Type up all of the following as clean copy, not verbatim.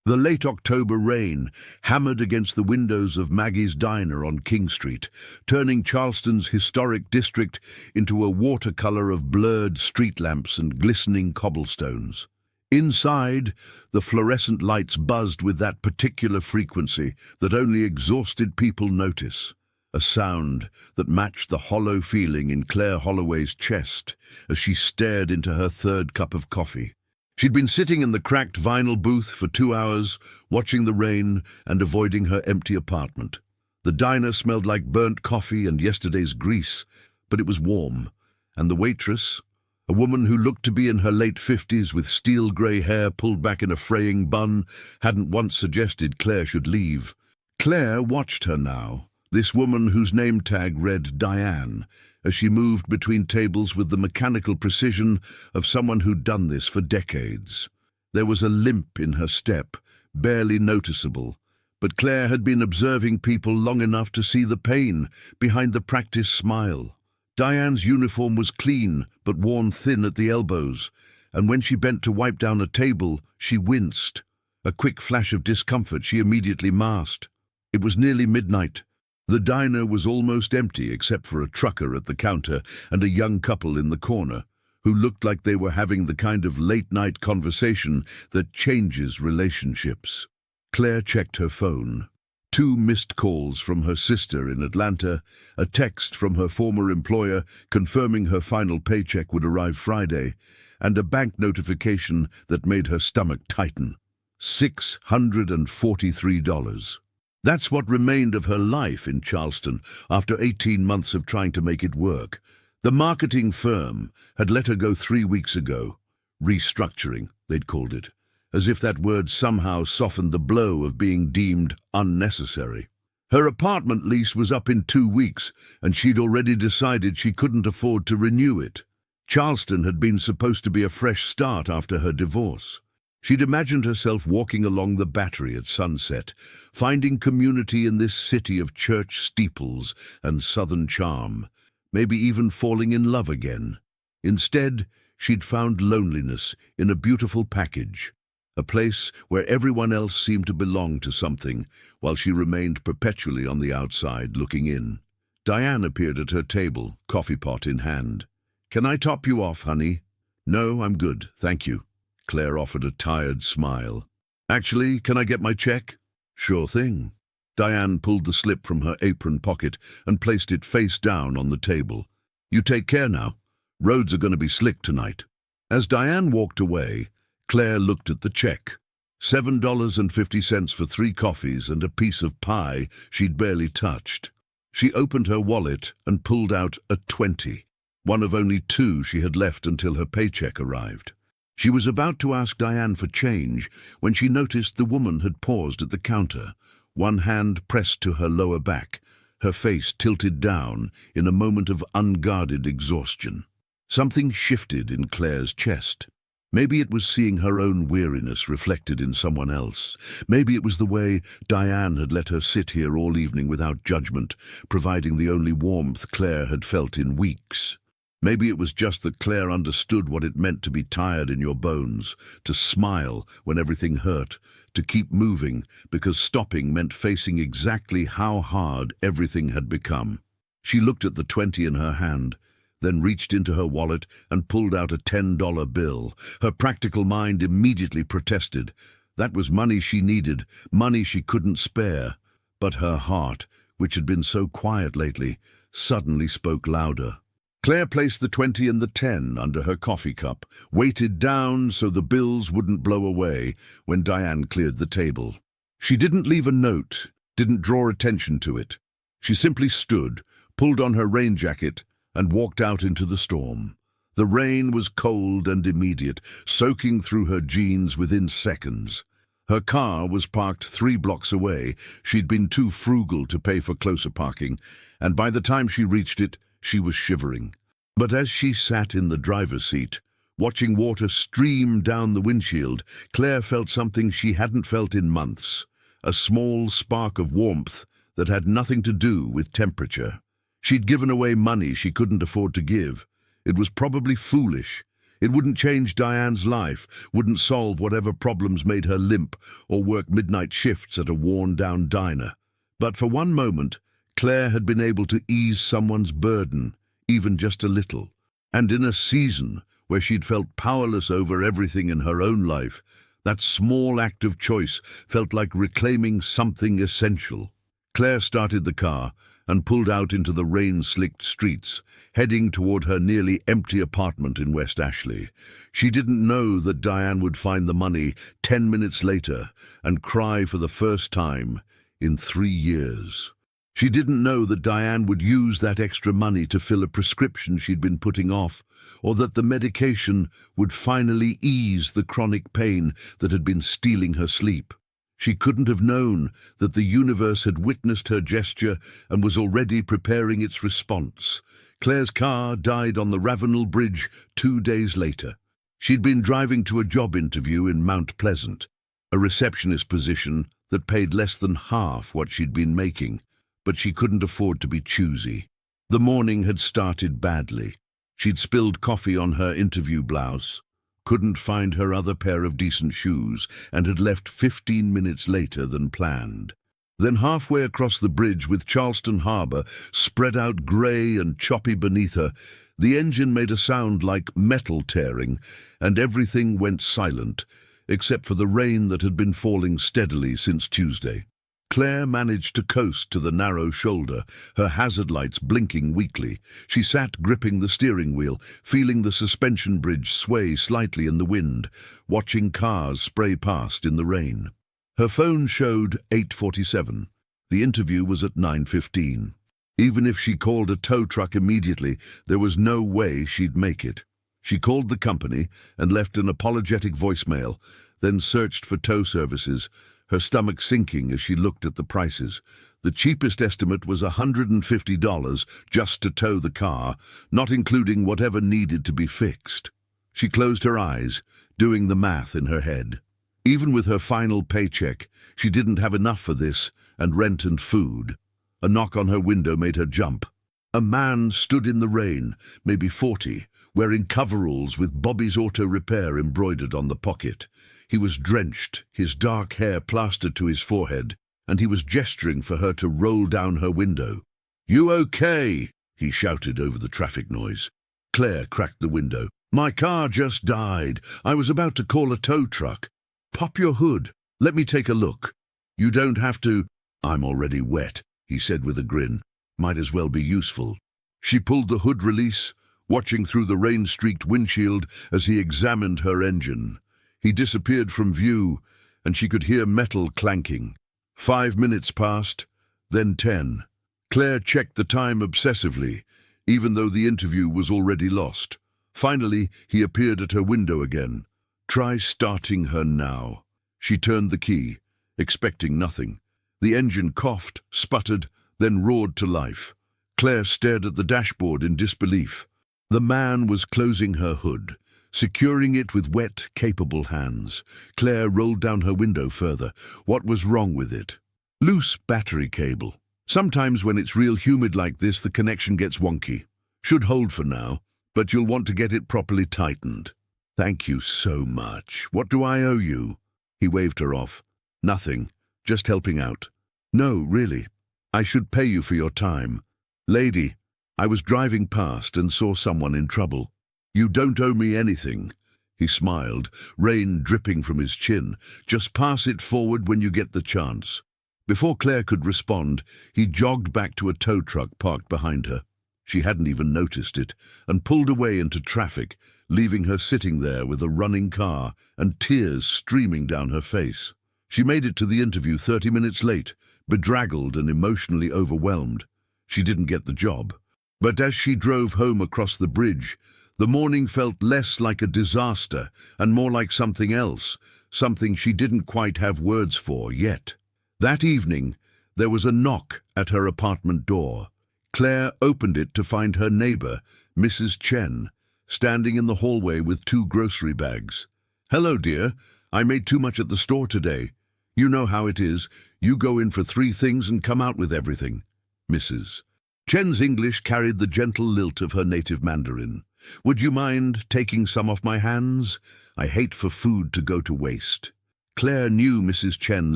The late October rain hammered against the windows of Maggie's Diner on King Street, turning Charleston's historic district into a watercolor of blurred street lamps and glistening cobblestones. Inside, the fluorescent lights buzzed with that particular frequency that only exhausted people notice, a sound that matched the hollow feeling in Claire Holloway's chest as she stared into her third cup of coffee. She'd been sitting in the cracked vinyl booth for 2 hours, watching the rain and avoiding her empty apartment. The diner smelled like burnt coffee and yesterday's grease, but it was warm, and the waitress, a woman who looked to be in her late 50s with steel-grey hair pulled back in a fraying bun, hadn't once suggested Claire should leave. Claire watched her now, this woman whose name tag read Diane, as she moved between tables with the mechanical precision of someone who'd done this for decades. There was a limp in her step, barely noticeable, but Claire had been observing people long enough to see the pain behind the practiced smile. Diane's uniform was clean, but worn thin at the elbows, and when she bent to wipe down a table, she winced. A quick flash of discomfort she immediately masked. It was nearly midnight. The diner was almost empty except for a trucker at the counter and a young couple in the corner, who looked like they were having the kind of late-night conversation that changes relationships. Claire checked her phone. 2 missed calls from her sister in Atlanta, a text from her former employer confirming her final paycheck would arrive Friday, and a bank notification that made her stomach tighten. $643. That's what remained of her life in Charleston after 18 months of trying to make it work. The marketing firm had let her go 3 weeks ago. Restructuring, they'd called it, as if that word somehow softened the blow of being deemed unnecessary. Her apartment lease was up in 2 weeks, and she'd already decided she couldn't afford to renew it. Charleston had been supposed to be a fresh start after her divorce. She'd imagined herself walking along the Battery at sunset, finding community in this city of church steeples and southern charm, maybe even falling in love again. Instead, she'd found loneliness in a beautiful package, a place where everyone else seemed to belong to something, while she remained perpetually on the outside looking in. Diane appeared at her table, coffee pot in hand. "Can I top you off, honey?" "No, I'm good, thank you." Claire offered a tired smile. "Actually, can I get my check?" "Sure thing." Diane pulled the slip from her apron pocket and placed it face down on the table. "You take care now. Roads are going to be slick tonight." As Diane walked away, Claire looked at the check. $7.50 for 3 coffees and a piece of pie she'd barely touched. She opened her wallet and pulled out a 20, one of only 2 she had left until her paycheck arrived. She was about to ask Diane for change when she noticed the woman had paused at the counter, one hand pressed to her lower back, her face tilted down in a moment of unguarded exhaustion. Something shifted in Claire's chest. Maybe it was seeing her own weariness reflected in someone else. Maybe it was the way Diane had let her sit here all evening without judgment, providing the only warmth Claire had felt in weeks. Maybe it was just that Claire understood what it meant to be tired in your bones, to smile when everything hurt, to keep moving because stopping meant facing exactly how hard everything had become. She looked at the 20 in her hand, then reached into her wallet and pulled out a $10 bill. Her practical mind immediately protested. That was money she needed, money she couldn't spare. But her heart, which had been so quiet lately, suddenly spoke louder. Claire placed the 20 and the 10 under her coffee cup, weighted down so the bills wouldn't blow away when Diane cleared the table. She didn't leave a note, didn't draw attention to it. She simply stood, pulled on her rain jacket, and walked out into the storm. The rain was cold and immediate, soaking through her jeans within seconds. Her car was parked 3 blocks away. She'd been too frugal to pay for closer parking, and by the time she reached it, she was shivering. But as she sat in the driver's seat, watching water stream down the windshield, Claire felt something she hadn't felt in months, a small spark of warmth that had nothing to do with temperature. She'd given away money she couldn't afford to give. It was probably foolish. It wouldn't change Diane's life, wouldn't solve whatever problems made her limp or work midnight shifts at a worn-down diner. But for one moment, Claire had been able to ease someone's burden, even just a little. And in a season where she'd felt powerless over everything in her own life, that small act of choice felt like reclaiming something essential. Claire started the car and pulled out into the rain-slicked streets, heading toward her nearly empty apartment in West Ashley. She didn't know that Diane would find the money 10 minutes later and cry for the first time in 3 years. She didn't know that Diane would use that extra money to fill a prescription she'd been putting off, or that the medication would finally ease the chronic pain that had been stealing her sleep. She couldn't have known that the universe had witnessed her gesture and was already preparing its response. Claire's car died on the Ravenel Bridge 2 days later. She'd been driving to a job interview in Mount Pleasant, a receptionist position that paid less than half what she'd been making, but she couldn't afford to be choosy. The morning had started badly. She'd spilled coffee on her interview blouse, couldn't find her other pair of decent shoes, and had left 15 minutes later than planned. Then halfway across the bridge, with Charleston Harbor spread out grey and choppy beneath her, the engine made a sound like metal tearing, and everything went silent, except for the rain that had been falling steadily since Tuesday. Claire managed to coast to the narrow shoulder, her hazard lights blinking weakly. She sat gripping the steering wheel, feeling the suspension bridge sway slightly in the wind, watching cars spray past in the rain. Her phone showed 8:47. The interview was at 9:15. Even if she called a tow truck immediately, there was no way she'd make it. She called the company and left an apologetic voicemail, then searched for tow services, her stomach sinking as she looked at the prices. The cheapest estimate was $150 just to tow the car, not including whatever needed to be fixed. She closed her eyes, doing the math in her head. Even with her final paycheck, she didn't have enough for this and rent and food. A knock on her window made her jump. A man stood in the rain, maybe 40, wearing coveralls with Bobby's Auto Repair embroidered on the pocket. He was drenched, his dark hair plastered to his forehead, and he was gesturing for her to roll down her window. "You okay?" he shouted over the traffic noise. Claire cracked the window. "My car just died. I was about to call a tow truck." "Pop your hood. Let me take a look." "You don't have to." "I'm already wet," he said with a grin. "Might as well be useful." She pulled the hood release, watching through the rain-streaked windshield as he examined her engine. He disappeared from view, and she could hear metal clanking. 5 minutes passed, then 10. Claire checked the time obsessively, even though the interview was already lost. Finally, he appeared at her window again. Try starting her now. She turned the key, expecting nothing. The engine coughed, sputtered, then roared to life. Claire stared at the dashboard in disbelief. The man was closing her hood, securing it with wet, capable hands. Claire rolled down her window further. What was wrong with it? Loose battery cable. Sometimes when it's real humid like this, the connection gets wonky. Should hold for now, but you'll want to get it properly tightened. "Thank you so much. What do I owe you?" He waved her off. "Nothing. Just helping out." "No, really. I should pay you for your time. Lady, I was driving past and saw someone in trouble." "You don't owe me anything." He smiled, rain dripping from his chin. "Just pass it forward when you get the chance." Before Claire could respond, he jogged back to a tow truck parked behind her. She hadn't even noticed it, and pulled away into traffic, leaving her sitting there with a running car and tears streaming down her face. She made it to the interview 30 minutes late, bedraggled and emotionally overwhelmed. She didn't get the job. But as she drove home across the bridge, the morning felt less like a disaster and more like something else, something she didn't quite have words for yet. That evening, there was a knock at her apartment door. Claire opened it to find her neighbor, Mrs. Chen, standing in the hallway with 2 grocery bags. "Hello, dear. I made too much at the store today. You know how it is. You go in for 3 things and come out with everything." Mrs. Chen's English carried the gentle lilt of her native Mandarin. Would you mind taking some off my hands? I hate for food to go to waste." Claire knew Mrs. Chen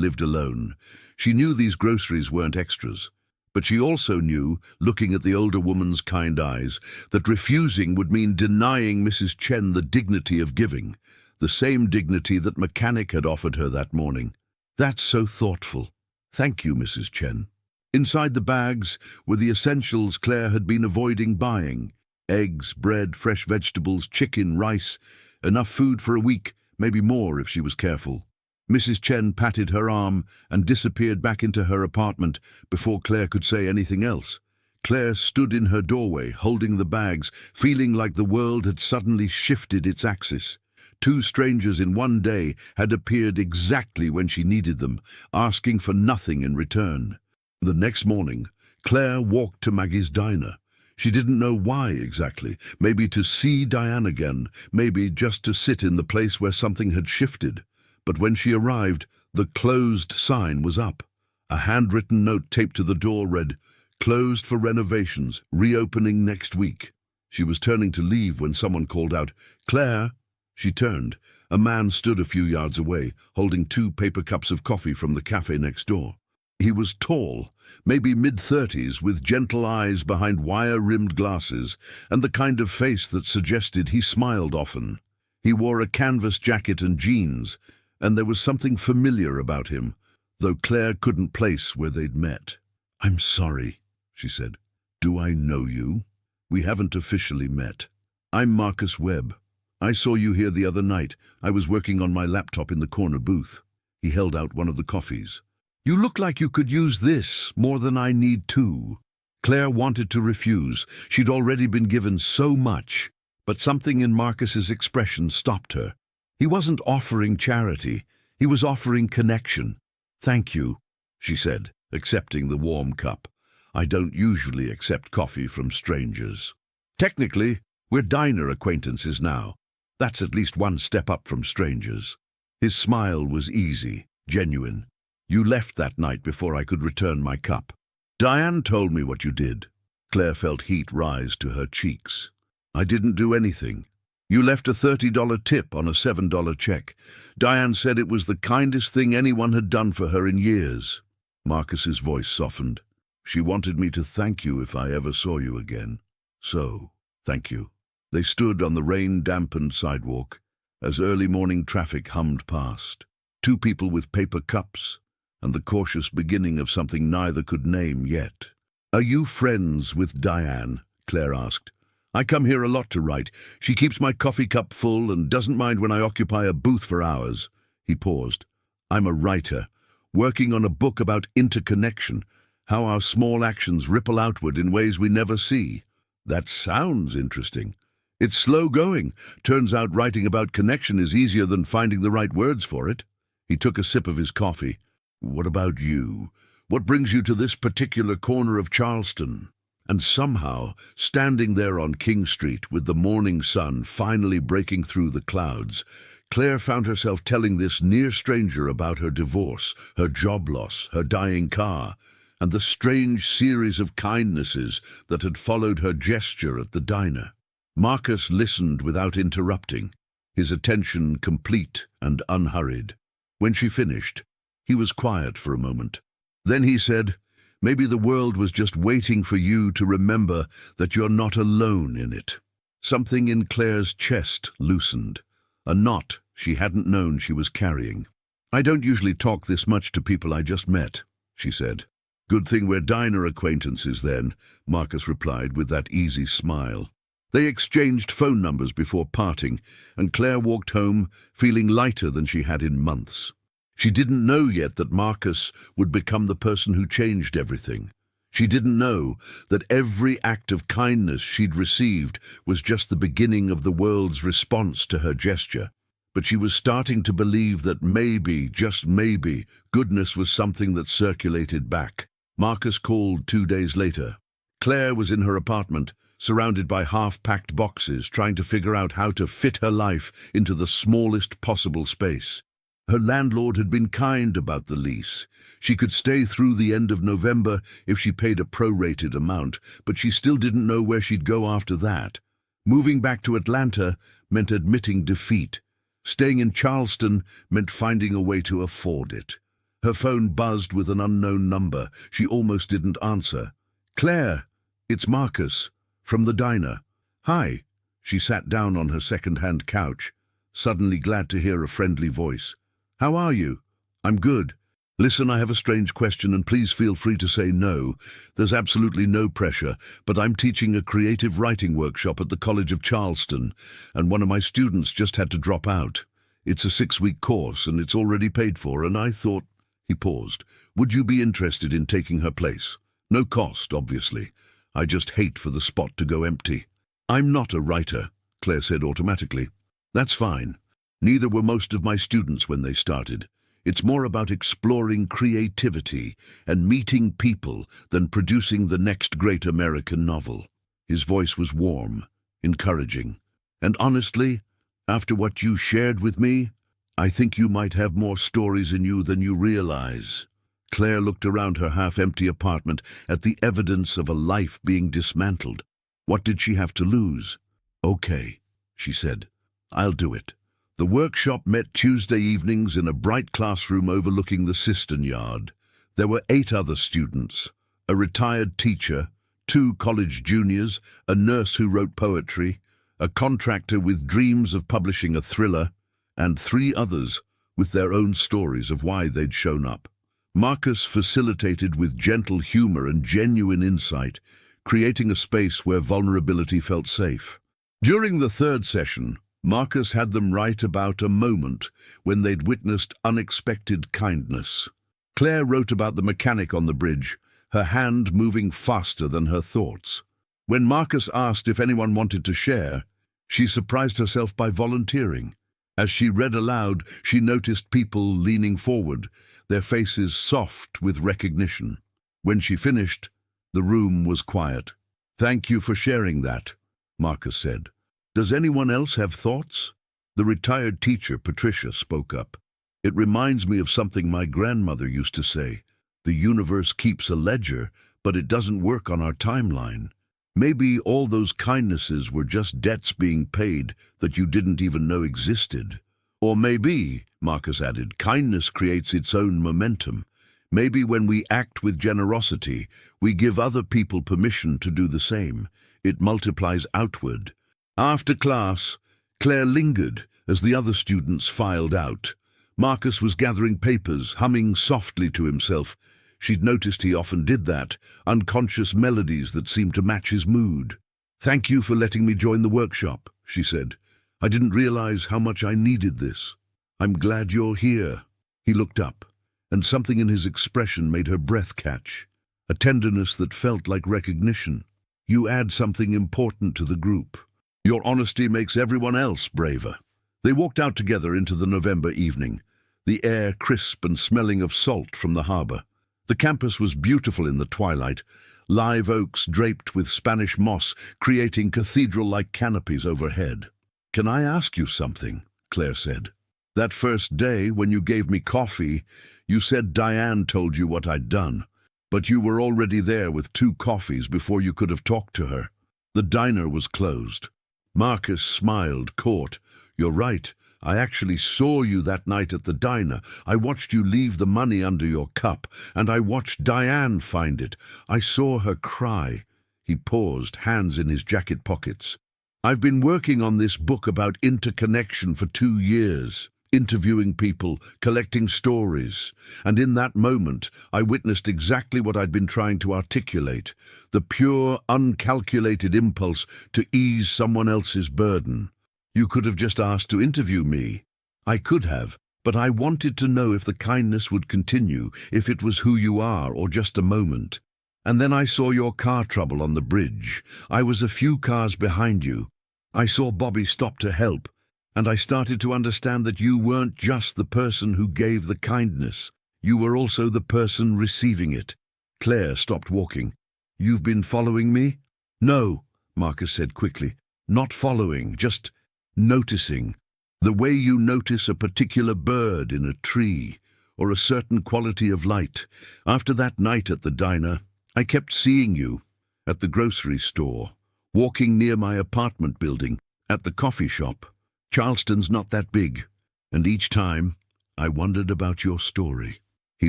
lived alone. She knew these groceries weren't extras. But she also knew, looking at the older woman's kind eyes, that refusing would mean denying Mrs. Chen the dignity of giving, the same dignity that Mechanic had offered her that morning. "That's so thoughtful. Thank you, Mrs. Chen." Inside the bags were the essentials Claire had been avoiding buying: eggs, bread, fresh vegetables, chicken, rice, enough food for a week, maybe more if she was careful. Mrs. Chen patted her arm and disappeared back into her apartment before Claire could say anything else. Claire stood in her doorway, holding the bags, feeling like the world had suddenly shifted its axis. Two strangers in one day had appeared exactly when she needed them, asking for nothing in return. The next morning, Claire walked to Maggie's diner. She didn't know why exactly. Maybe to see Diane again, maybe just to sit in the place where something had shifted. But when she arrived, the closed sign was up. A handwritten note taped to the door read, "Closed for renovations, reopening next week." She was turning to leave when someone called out, "Claire!" She turned. A man stood a few yards away, holding 2 paper cups of coffee from the cafe next door. He was tall, maybe mid-30s, with gentle eyes behind wire-rimmed glasses, and the kind of face that suggested he smiled often. He wore a canvas jacket and jeans, and there was something familiar about him, though Claire couldn't place where they'd met. "I'm sorry," she said. "Do I know you?" "We haven't officially met. I'm Marcus Webb. I saw you here the other night. I was working on my laptop in the corner booth." He held out one of the coffees. "You look like you could use this more than I need too." Claire wanted to refuse. She'd already been given so much, but something in Marcus's expression stopped her. He wasn't offering charity. He was offering connection. "Thank you," she said, accepting the warm cup. "I don't usually accept coffee from strangers. Technically, we're diner acquaintances now. That's at least one step up from strangers." His smile was easy, genuine. "You left that night before I could return my cup." "Diane told me what you did." Claire felt heat rise to her cheeks. "I didn't do anything. You left a $30 tip on a $7 check. Diane said it was the kindest thing anyone had done for her in years." Marcus's voice softened. "She wanted me to thank you if I ever saw you again. So, thank you." They stood on the rain-dampened sidewalk as early morning traffic hummed past. 2 people with paper cups, and the cautious beginning of something neither could name yet. "Are you friends with Diane?" Claire asked. "I come here a lot to write. She keeps my coffee cup full and doesn't mind when I occupy a booth for hours." He paused. "I'm a writer, working on a book about interconnection, how our small actions ripple outward in ways we never see." "That sounds interesting." "It's slow going. Turns out writing about connection is easier than finding the right words for it." He took a sip of his coffee. "What about you? What brings you to this particular corner of Charleston?" And somehow, standing there on King Street with the morning sun finally breaking through the clouds, Claire found herself telling this near stranger about her divorce, her job loss, her dying car, and the strange series of kindnesses that had followed her gesture at the diner. Marcus listened without interrupting, his attention complete and unhurried. When she finished, he was quiet for a moment. Then he said, "Maybe the world was just waiting for you to remember that you're not alone in it." Something in Claire's chest loosened, a knot she hadn't known she was carrying. "I don't usually talk this much to people I just met," she said. "Good thing we're diner acquaintances then," Marcus replied with that easy smile. They exchanged phone numbers before parting, and Claire walked home feeling lighter than she had in months. She didn't know yet that Marcus would become the person who changed everything. She didn't know that every act of kindness she'd received was just the beginning of the world's response to her gesture. But she was starting to believe that maybe, just maybe, goodness was something that circulated back. Marcus called 2 days later. Claire was in her apartment, surrounded by half-packed boxes, trying to figure out how to fit her life into the smallest possible space. Her landlord had been kind about the lease. She could stay through the end of November if she paid a prorated amount, but she still didn't know where she'd go after that. Moving back to Atlanta meant admitting defeat. Staying in Charleston meant finding a way to afford it. Her phone buzzed with an unknown number. She almost didn't answer. "Claire, it's Marcus, from the diner." "Hi." She sat down on her second-hand couch, suddenly glad to hear a friendly voice. "How are you?" "I'm good. Listen, I have a strange question, and please feel free to say no. There's absolutely no pressure, but I'm teaching a creative writing workshop at the College of Charleston, and one of my students just had to drop out. It's a 6-week course, and it's already paid for, and I thought—" He paused. "Would you be interested in taking her place? No cost, obviously. I just hate for the spot to go empty." "I'm not a writer," Claire said automatically. "That's fine. Neither were most of my students when they started. It's more about exploring creativity and meeting people than producing the next great American novel." His voice was warm, encouraging. "And honestly, after what you shared with me, I think you might have more stories in you than you realize." Claire looked around her half-empty apartment at the evidence of a life being dismantled. What did she have to lose? "Okay," she said. "I'll do it." The workshop met Tuesday evenings in a bright classroom overlooking the cistern yard. There were 8 other students, a retired teacher, 2 college juniors, a nurse who wrote poetry, a contractor with dreams of publishing a thriller, and 3 others with their own stories of why they'd shown up. Marcus facilitated with gentle humor and genuine insight, creating a space where vulnerability felt safe. During the 3rd session, Marcus had them write about a moment when they'd witnessed unexpected kindness. Claire wrote about the mechanic on the bridge, her hand moving faster than her thoughts. When Marcus asked if anyone wanted to share, she surprised herself by volunteering. As she read aloud, she noticed people leaning forward, their faces soft with recognition. When she finished, the room was quiet. "Thank you for sharing that," Marcus said. "Does anyone else have thoughts?" The retired teacher, Patricia, spoke up. "It reminds me of something my grandmother used to say. The universe keeps a ledger, but it doesn't work on our timeline. Maybe all those kindnesses were just debts being paid that you didn't even know existed. Or maybe," Marcus added, "kindness creates its own momentum. Maybe when we act with generosity, we give other people permission to do the same. It multiplies outward." After class, Claire lingered as the other students filed out. Marcus was gathering papers, humming softly to himself. She'd noticed he often did that, unconscious melodies that seemed to match his mood. "Thank you for letting me join the workshop," she said. "I didn't realize how much I needed this. I'm glad you're here." He looked up, and something in his expression made her breath catch, a tenderness that felt like recognition. "You add something important to the group. Your honesty makes everyone else braver." They walked out together into the November evening, the air crisp and smelling of salt from the harbor. The campus was beautiful in the twilight, live oaks draped with Spanish moss creating cathedral-like canopies overhead. "Can I ask you something?" Claire said. "That first day when you gave me coffee, you said Diane told you what I'd done, but you were already there with 2 coffees before you could have talked to her." The diner was closed. Marcus smiled, caught. "You're right. I actually saw you that night at the diner. I watched you leave the money under your cup, and I watched Diane find it. I saw her cry." He paused, hands in his jacket pockets. "I've been working on this book about interconnection for 2 years, interviewing people, collecting stories, and in that moment I witnessed exactly what I'd been trying to articulate, the pure, uncalculated impulse to ease someone else's burden. You could have just asked to interview me. I could have, but I wanted to know if the kindness would continue, if it was who you are or just a moment. And then I saw your car trouble on the bridge. I was a few cars behind you. I saw Bobby stop to help, and I started to understand that you weren't just the person who gave the kindness. You were also the person receiving it." Claire stopped walking. "You've been following me?" "No," Marcus said quickly. "Not following, just noticing. The way you notice a particular bird in a tree, or a certain quality of light. After that night at the diner, I kept seeing you. At the grocery store, walking near my apartment building, at the coffee shop. Charleston's not that big, and each time I wondered about your story." He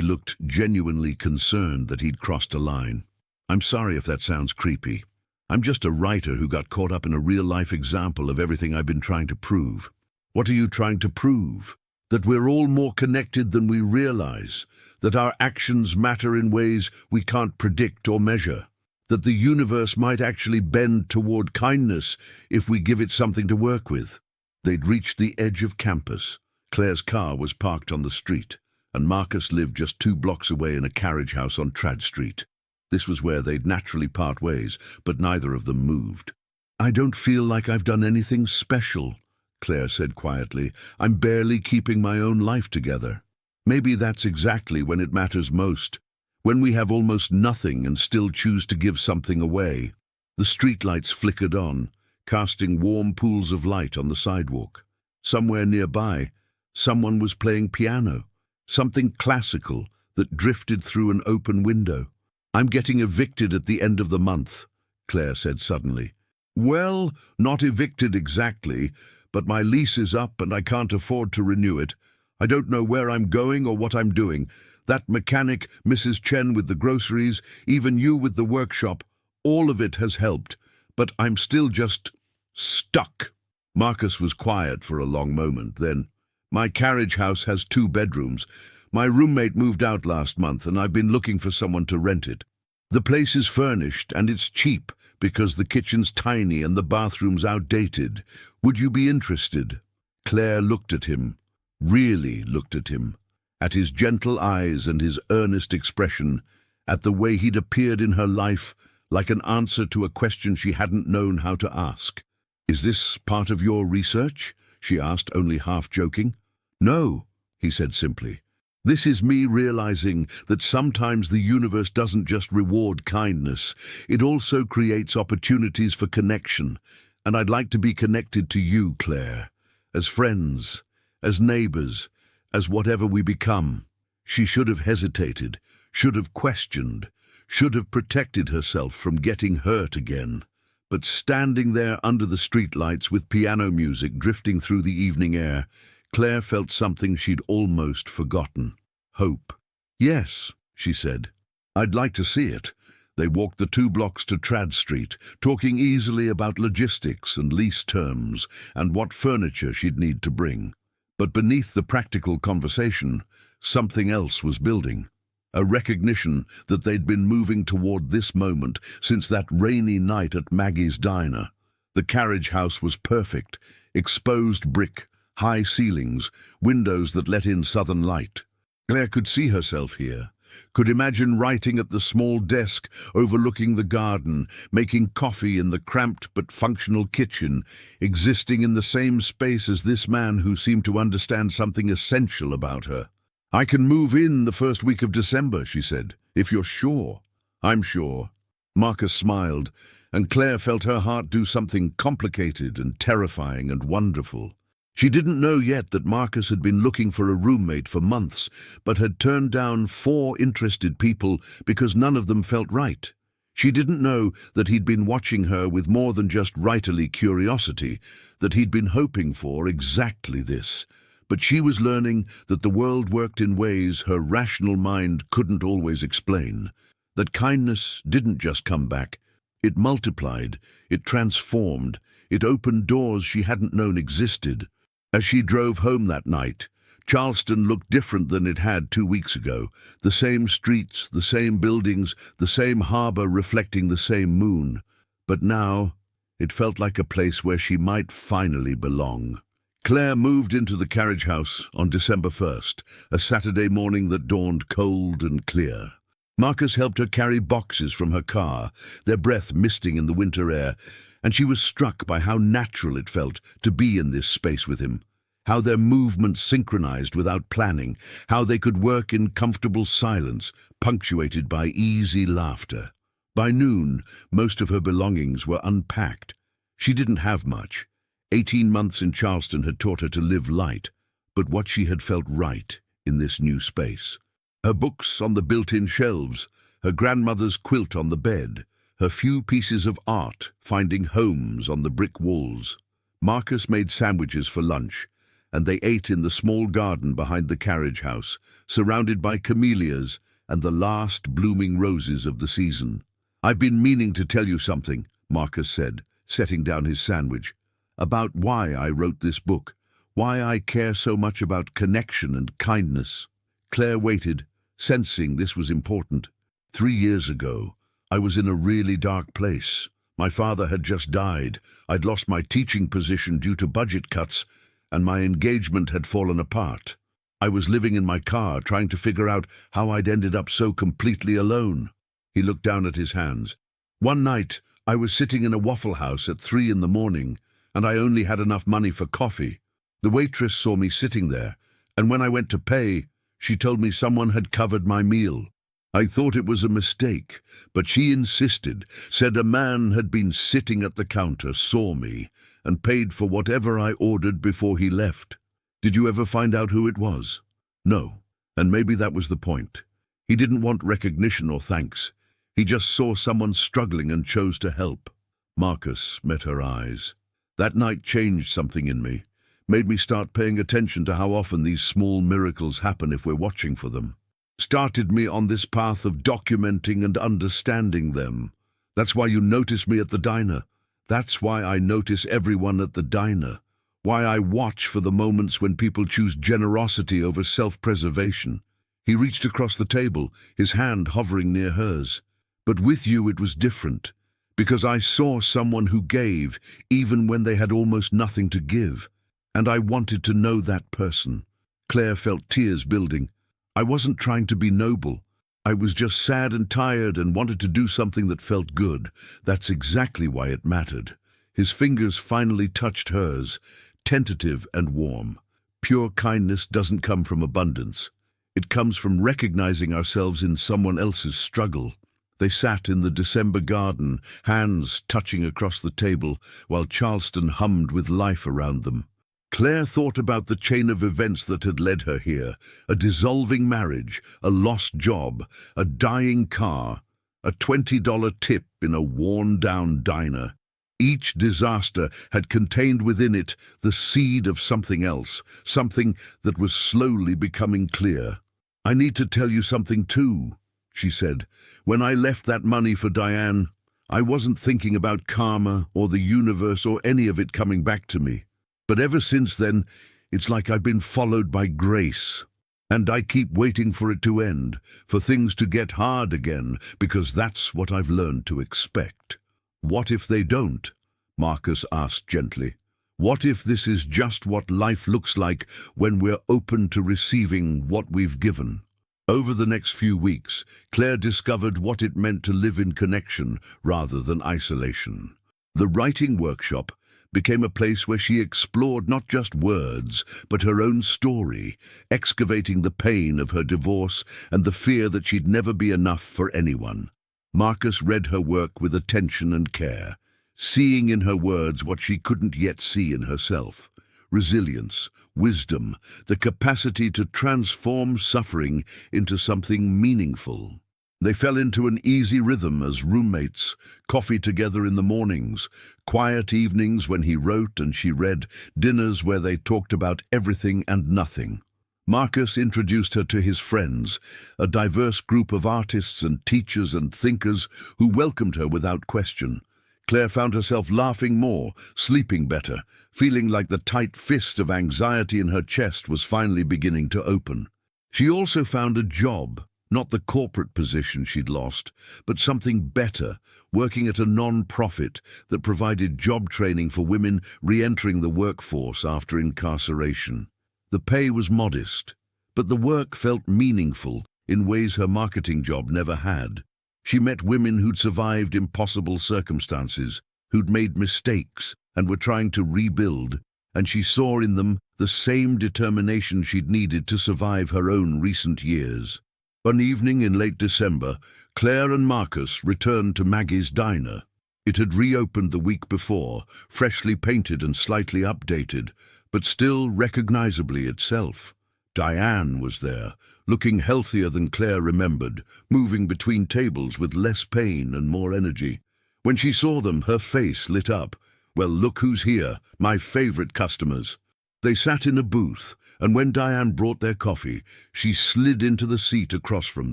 looked genuinely concerned that he'd crossed a line. "I'm sorry if that sounds creepy. I'm just a writer who got caught up in a real-life example of everything I've been trying to prove." "What are you trying to prove?" "That we're all more connected than we realize, that our actions matter in ways we can't predict or measure, that the universe might actually bend toward kindness if we give it something to work with." They'd reached the edge of campus. Claire's car was parked on the street, and Marcus lived just 2 blocks away in a carriage house on Trad Street. This was where they'd naturally part ways, but neither of them moved. "I don't feel like I've done anything special," Claire said quietly. "I'm barely keeping my own life together." "Maybe that's exactly when it matters most, when we have almost nothing and still choose to give something away." The streetlights flickered on, casting warm pools of light on the sidewalk. Somewhere nearby, someone was playing piano, something classical that drifted through an open window. "I'm getting evicted at the end of the month," Claire said suddenly. "Well, not evicted exactly, but my lease is up and I can't afford to renew it. I don't know where I'm going or what I'm doing. That mechanic, Mrs. Chen with the groceries, even you with the workshop, all of it has helped, but I'm still just stuck." Marcus was quiet for a long moment, then, "My carriage house has 2 bedrooms. My roommate moved out last month and I've been looking for someone to rent it. The place is furnished and it's cheap because the kitchen's tiny and the bathroom's outdated. Would you be interested?" Claire looked at him, really looked at him, at his gentle eyes and his earnest expression, at the way he'd appeared in her life like an answer to a question she hadn't known how to ask. "Is this part of your research?" she asked, only half joking. "No," he said simply. "This is me realizing that sometimes the universe doesn't just reward kindness, it also creates opportunities for connection, and I'd like to be connected to you, Claire, as friends, as neighbors, as whatever we become." She should have hesitated, should have questioned, should have protected herself from getting hurt again. But standing there under the streetlights with piano music drifting through the evening air, Claire felt something she'd almost forgotten: hope. "Yes," she said. "I'd like to see it." They walked the 2 blocks to Trad Street, talking easily about logistics and lease terms and what furniture she'd need to bring. But beneath the practical conversation, something else was building. A recognition that they'd been moving toward this moment since that rainy night at Maggie's diner. The carriage house was perfect: exposed brick, high ceilings, windows that let in southern light. Claire could see herself here, could imagine writing at the small desk overlooking the garden, making coffee in the cramped but functional kitchen, existing in the same space as this man who seemed to understand something essential about her. "I can move in the first week of December," she said, "if you're sure." "I'm sure." Marcus smiled, and Claire felt her heart do something complicated and terrifying and wonderful. She didn't know yet that Marcus had been looking for a roommate for months, but had turned down 4 interested people because none of them felt right. She didn't know that he'd been watching her with more than just writerly curiosity, that he'd been hoping for exactly this. But she was learning that the world worked in ways her rational mind couldn't always explain, that kindness didn't just come back. It multiplied, it transformed, it opened doors she hadn't known existed. As she drove home that night, Charleston looked different than it had 2 weeks ago. The same streets, the same buildings, the same harbor reflecting the same moon. But now, it felt like a place where she might finally belong. Claire moved into the carriage house on December 1st, a Saturday morning that dawned cold and clear. Marcus helped her carry boxes from her car, their breath misting in the winter air, and she was struck by how natural it felt to be in this space with him, how their movements synchronized without planning, how they could work in comfortable silence, punctuated by easy laughter. By noon, most of her belongings were unpacked. She didn't have much. 18 months in Charleston had taught her to live light, but what she had felt right in this new space. Her books on the built-in shelves, her grandmother's quilt on the bed, her few pieces of art finding homes on the brick walls. Marcus made sandwiches for lunch, and they ate in the small garden behind the carriage house, surrounded by camellias and the last blooming roses of the season. "I've been meaning to tell you something," Marcus said, setting down his sandwich, "about why I wrote this book, why I care so much about connection and kindness." Claire waited, sensing this was important. 3 years ago, I was in a really dark place. My father had just died. I'd lost my teaching position due to budget cuts, and my engagement had fallen apart. I was living in my car, trying to figure out how I'd ended up so completely alone. He looked down at his hands. "One night, I was sitting in a Waffle House at 3 in the morning, and I only had enough money for coffee. The waitress saw me sitting there, and when I went to pay, she told me someone had covered my meal. I thought it was a mistake, but she insisted, said a man had been sitting at the counter, saw me, and paid for whatever I ordered before he left. Did you ever find out who it was?" "No, and maybe that was the point. He didn't want recognition or thanks. He just saw someone struggling and chose to help." Marcus met her eyes. "That night changed something in me, made me start paying attention to how often these small miracles happen if we're watching for them. Started me on this path of documenting and understanding them. That's why you notice me at the diner. That's why I notice everyone at the diner. Why I watch for the moments when people choose generosity over self-preservation." He reached across the table, his hand hovering near hers. "But with you it was different, because I saw someone who gave, even when they had almost nothing to give. And I wanted to know that person." Claire felt tears building. "I wasn't trying to be noble. I was just sad and tired and wanted to do something that felt good. That's exactly why it mattered." His fingers finally touched hers, tentative and warm. Pure kindness doesn't come from abundance. It comes from recognizing ourselves in someone else's struggle. They sat in the December garden, hands touching across the table, while Charleston hummed with life around them. Claire thought about the chain of events that had led her here: a dissolving marriage, a lost job, a dying car, a $20 tip in a worn-down diner. Each disaster had contained within it the seed of something else, something that was slowly becoming clear. "I need to tell you something too," she said. "When I left that money for Diane, I wasn't thinking about karma or the universe or any of it coming back to me. But ever since then, it's like I've been followed by grace. And I keep waiting for it to end, for things to get hard again, because that's what I've learned to expect." "What if they don't?" Marcus asked gently. "What if this is just what life looks like when we're open to receiving what we've given?" Over the next few weeks, Claire discovered what it meant to live in connection rather than isolation. The writing workshop became a place where she explored not just words, but her own story, excavating the pain of her divorce and the fear that she'd never be enough for anyone. Marcus read her work with attention and care, seeing in her words what she couldn't yet see in herself: resilience, wisdom, the capacity to transform suffering into something meaningful. They fell into an easy rhythm as roommates, coffee together in the mornings, quiet evenings when he wrote and she read, dinners where they talked about everything and nothing. Marcus introduced her to his friends, a diverse group of artists and teachers and thinkers who welcomed her without question. Claire found herself laughing more, sleeping better, feeling like the tight fist of anxiety in her chest was finally beginning to open. She also found a job. Not the corporate position she'd lost, but something better, working at a non-profit that provided job training for women re-entering the workforce after incarceration. The pay was modest, but the work felt meaningful in ways her marketing job never had. She met women who'd survived impossible circumstances, who'd made mistakes and were trying to rebuild, and she saw in them the same determination she'd needed to survive her own recent years. One evening in late December, Claire and Marcus returned to Maggie's diner. It had reopened the week before, freshly painted and slightly updated, but still recognizably itself. Diane was there, looking healthier than Claire remembered, moving between tables with less pain and more energy. When she saw them, her face lit up. Well, look who's here, my favorite customers. They sat in a booth, and when Diane brought their coffee, she slid into the seat across from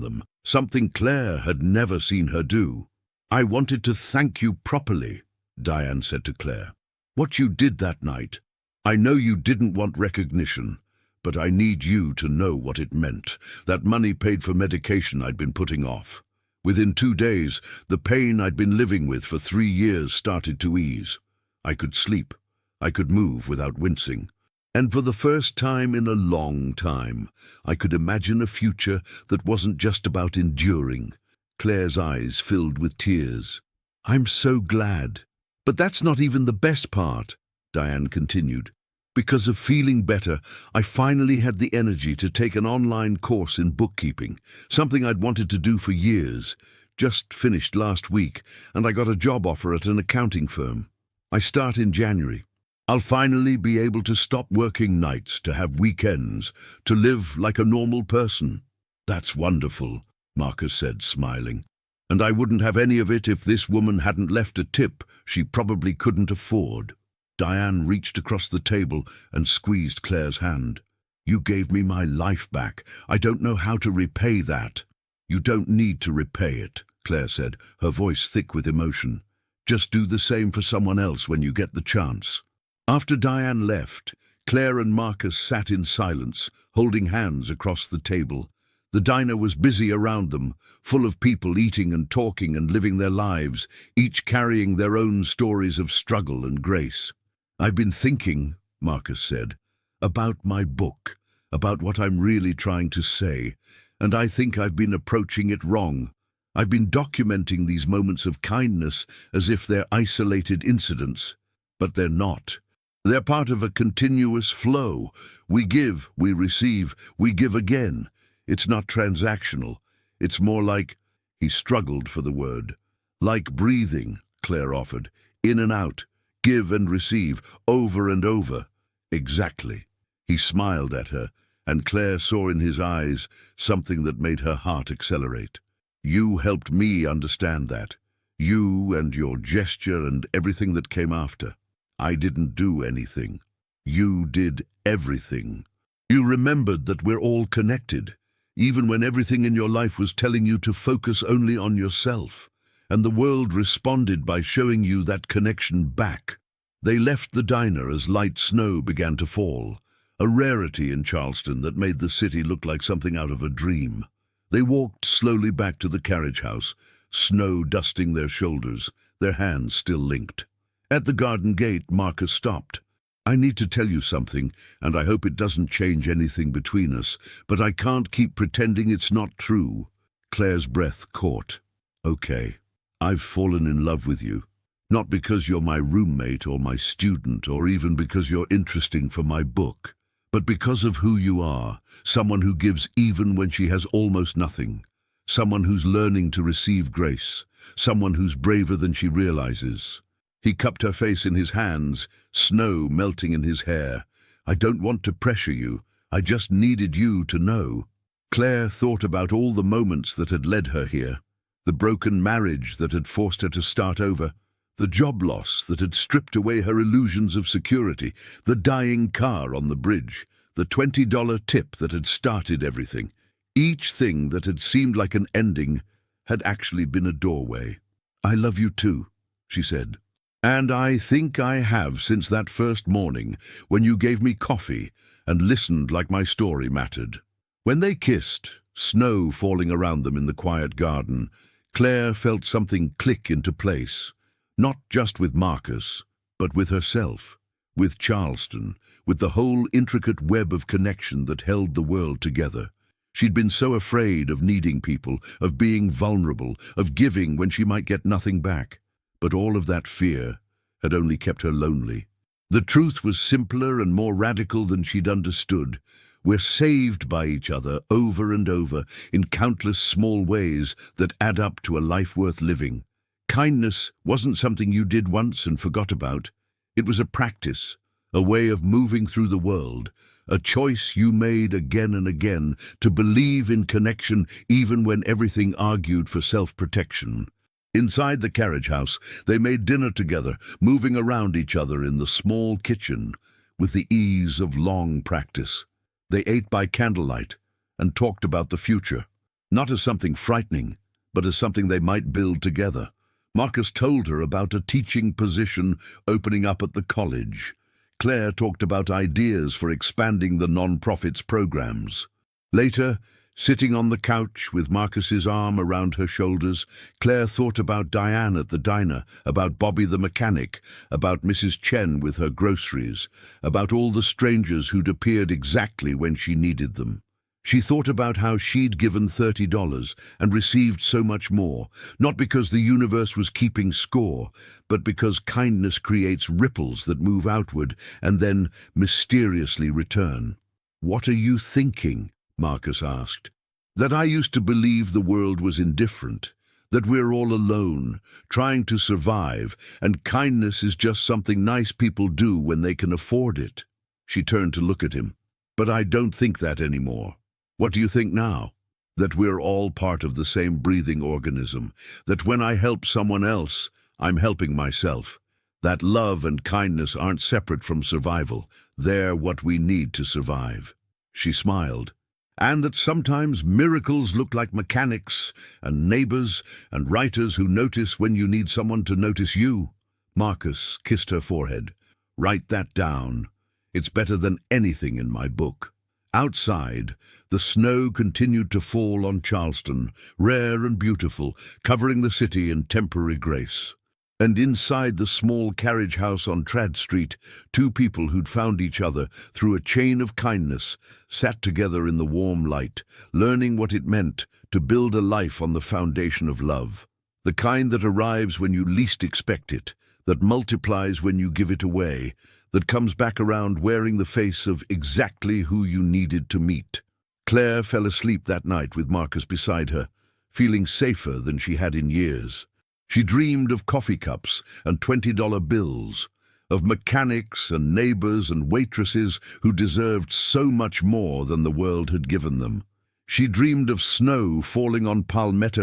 them, something Claire had never seen her do. I wanted to thank you properly, Diane said to Claire. What you did that night. I know you didn't want recognition, but I need you to know what it meant. That money paid for medication I'd been putting off. Within 2 days, the pain I'd been living with for 3 years started to ease. I could sleep. I could move without wincing. And for the first time in a long time, I could imagine a future that wasn't just about enduring. Claire's eyes filled with tears. I'm so glad. But that's not even the best part, Diane continued. Because of feeling better, I finally had the energy to take an online course in bookkeeping, something I'd wanted to do for years. Just finished last week, and I got a job offer at an accounting firm. I start in January. I'll finally be able to stop working nights, to have weekends, to live like a normal person. That's wonderful, Marcus said, smiling. And I wouldn't have any of it if this woman hadn't left a tip she probably couldn't afford. Diane reached across the table and squeezed Claire's hand. You gave me my life back. I don't know how to repay that. You don't need to repay it, Claire said, her voice thick with emotion. Just do the same for someone else when you get the chance. After Diane left, Claire and Marcus sat in silence, holding hands across the table. The diner was busy around them, full of people eating and talking and living their lives, each carrying their own stories of struggle and grace. I've been thinking, Marcus said, about my book, about what I'm really trying to say, and I think I've been approaching it wrong. I've been documenting these moments of kindness as if they're isolated incidents, but they're not. They're part of a continuous flow. We give, we receive, we give again. It's not transactional. It's more like, he struggled for the word, like breathing, Claire offered, in and out, give and receive, over and over. Exactly. He smiled at her, and Claire saw in his eyes something that made her heart accelerate. You helped me understand that. You and your gesture and everything that came after. I didn't do anything. You did everything. You remembered that we're all connected, even when everything in your life was telling you to focus only on yourself, and the world responded by showing you that connection back. They left the diner as light snow began to fall, a rarity in Charleston that made the city look like something out of a dream. They walked slowly back to the carriage house, snow dusting their shoulders, their hands still linked. At the garden gate, Marcus stopped. I need to tell you something, and I hope it doesn't change anything between us, but I can't keep pretending it's not true. Claire's breath caught. Okay, I've fallen in love with you. Not because you're my roommate or my student or even because you're interesting for my book, but because of who you are, someone who gives even when she has almost nothing, someone who's learning to receive grace, someone who's braver than she realizes. He cupped her face in his hands, snow melting in his hair. I don't want to pressure you. I just needed you to know. Claire thought about all the moments that had led her here, the broken marriage that had forced her to start over, the job loss that had stripped away her illusions of security, the dying car on the bridge, the $20 tip that had started everything. Each thing that had seemed like an ending had actually been a doorway. I love you too, she said. And I think I have since that first morning when you gave me coffee and listened like my story mattered. When they kissed, snow falling around them in the quiet garden, Claire felt something click into place, not just with Marcus, but with herself, with Charleston, with the whole intricate web of connection that held the world together. She'd been so afraid of needing people, of being vulnerable, of giving when she might get nothing back. But all of that fear had only kept her lonely. The truth was simpler and more radical than she'd understood. We're saved by each other over and over in countless small ways that add up to a life worth living. Kindness wasn't something you did once and forgot about. It was a practice, a way of moving through the world, a choice you made again and again to believe in connection even when everything argued for self-protection. Inside the carriage house, they made dinner together, moving around each other in the small kitchen with the ease of long practice. They ate by candlelight and talked about the future, not as something frightening, but as something they might build together. Marcus told her about a teaching position opening up at the college. Claire talked about ideas for expanding the non-profits programs. Later, sitting on the couch with Marcus's arm around her shoulders, Claire thought about Diane at the diner, about Bobby the mechanic, about Mrs. Chen with her groceries, about all the strangers who'd appeared exactly when she needed them. She thought about how she'd given $30 and received so much more, not because the universe was keeping score, but because kindness creates ripples that move outward and then mysteriously return. "What are you thinking?" Marcus asked. "That I used to believe the world was indifferent, that we're all alone, trying to survive, and kindness is just something nice people do when they can afford it." She turned to look at him. "But I don't think that anymore." "What do you think now?" "That we're all part of the same breathing organism, that when I help someone else, I'm helping myself. That love and kindness aren't separate from survival, they're what we need to survive." She smiled. "And that sometimes miracles look like mechanics and neighbors and writers who notice when you need someone to notice you." Marcus kissed her forehead. "Write that down. It's better than anything in my book." Outside, the snow continued to fall on Charleston, rare and beautiful, covering the city in temporary grace. And inside the small carriage house on Trad Street, two people who'd found each other through a chain of kindness sat together in the warm light, learning what it meant to build a life on the foundation of love. The kind that arrives when you least expect it, that multiplies when you give it away, that comes back around wearing the face of exactly who you needed to meet. Claire fell asleep that night with Marcus beside her, feeling safer than she had in years. She dreamed of coffee cups and $20 bills, of mechanics and neighbors and waitresses who deserved so much more than the world had given them. She dreamed of snow falling on Palmetto